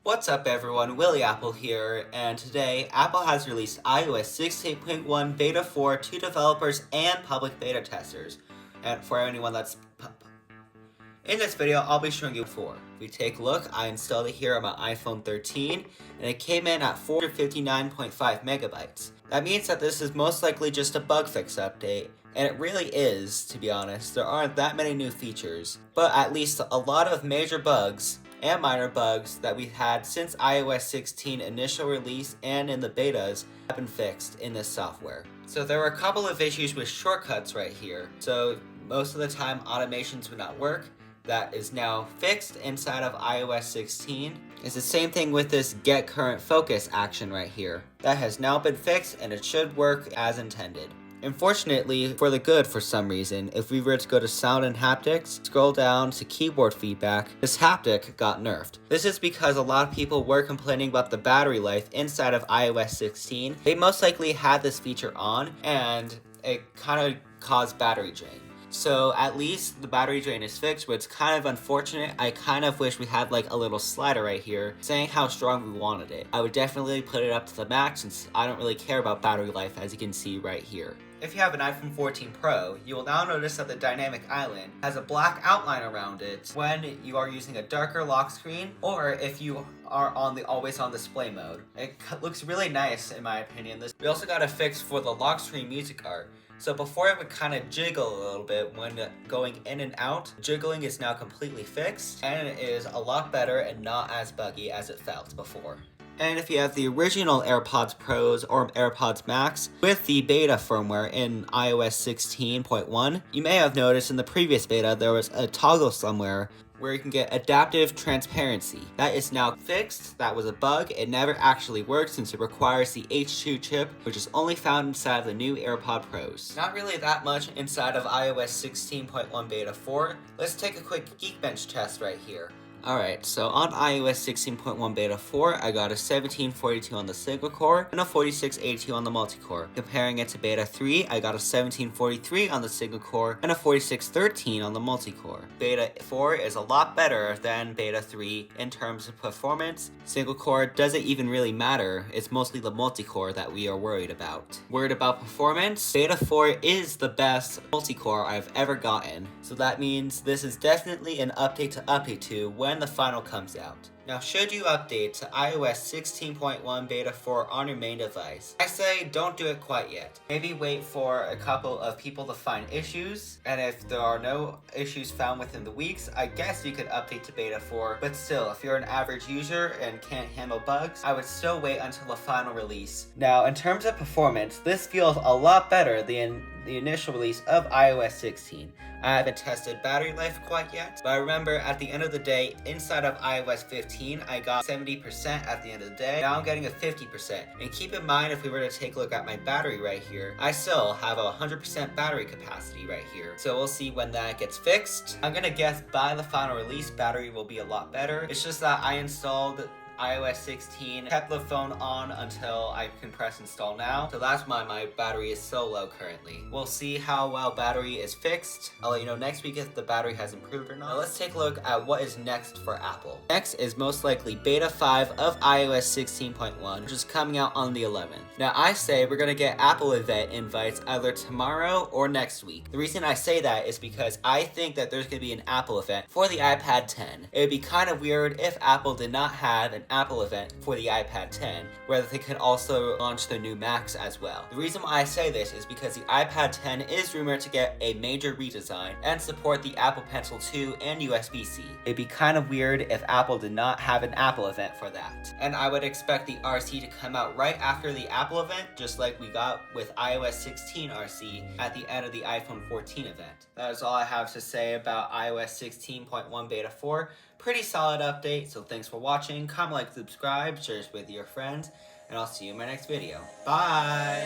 What's up everyone, Willie Apple here, and today Apple has released iOS 16.1 Beta 4 to developers and public beta testers. And for anyone that's in this video, I'll be showing you before. If we take a look, I installed it here on my iPhone 13, and it came in at 459.5 megabytes. That means that this is most likely just a bug fix update, and it really is, to be honest. There aren't that many new features, but at least a lot of major bugs and minor bugs that we've had since iOS 16 initial release and in the betas have been fixed in this software. So there were a couple of issues with shortcuts right here. So most of the time automations would not work. That is now fixed inside of iOS 16. It's the same thing with this get current focus action right here. That has now been fixed and it should work as intended. Unfortunately, for the good for some reason, if we were to go to sound and haptics, scroll down to keyboard feedback, this haptic got nerfed. This is because a lot of people were complaining about the battery life inside of iOS 16. They most likely had this feature on, and it kind of caused battery drain. So at least the battery drain is fixed, but it's kind of unfortunate. I kind of wish we had like a little slider right here saying how strong we wanted it. I would definitely put it up to the max since I don't really care about battery life, as you can see right here. If you have an iPhone 14 Pro, you will now notice that the dynamic island has a black outline around it when you are using a darker lock screen, or if you are on the always on display mode. It looks really nice in my opinion. We also got a fix for the lock screen music art. So before it would kind of jiggle a little bit when going in and out, jiggling is now completely fixed, and it is a lot better and not as buggy as it felt before. And if you have the original AirPods Pros or AirPods Max with the beta firmware in iOS 16.1, you may have noticed in the previous beta there was a toggle somewhere where you can get adaptive transparency. That is now fixed. That was a bug. It never actually worked since it requires the H2 chip, which is only found inside of the new AirPod Pros. Not really that much inside of iOS 16.1 Beta 4. Let's take a quick Geekbench test right here. Alright, so on iOS 16.1 Beta 4, I got a 1742 on the single core and a 4682 on the multi-core. Comparing it to Beta 3, I got a 1743 on the single core and a 4613 on the multi-core. Beta 4 is a lot better than Beta 3 in terms of performance. Single core doesn't even really matter, it's mostly the multi-core that we are worried about. Worried about performance? Beta 4 is the best multi-core I've ever gotten, so that means this is definitely an update to update to when the final comes out. Now, should you update to iOS 16.1 Beta 4 on your main device? I say don't do it quite yet. Maybe wait for a couple of people to find issues, and if there are no issues found within the weeks, I guess you could update to Beta 4, but still, if you're an average user and can't handle bugs, I would still wait until the final release. Now, in terms of performance, this feels a lot better than the initial release of iOS 16. I haven't tested battery life quite yet, but I remember at the end of the day, inside of iOS 15, I got 70% at the end of the day. Now I'm getting a 50%. And keep in mind, if we were to take a look at my battery right here, I still have a 100% battery capacity right here. So we'll see when that gets fixed. I'm gonna guess by the final release, battery will be a lot better. It's just that I installed iOS 16, kept the phone on until I can press install now, so that's why my battery is so low currently. We'll see how well battery is fixed. I'll let you know next week if the battery has improved or not. Now let's take a look at what is next for Apple. Next is most likely Beta 5 of iOS 16.1, which is coming out on the 11th. Now I say we're gonna get Apple event invites either tomorrow or next week. The reason I say that is because I think that there's gonna be an Apple event for the iPad 10. It would be kind of weird if Apple did not have an Apple event for the iPad 10, where they could also launch their new Macs as well. The reason why I say this is because the iPad 10 is rumored to get a major redesign and support the Apple Pencil 2 and USB-C. It'd be kind of weird if Apple did not have an Apple event for that. And I would expect the RC to come out right after the Apple event, just like we got with iOS 16 RC at the end of the iPhone 14 event. That is all I have to say about iOS 16.1 Beta 4. Pretty solid update, so thanks for watching. Comment, like, subscribe, share this with your friends, and I'll see you in my next video. Bye!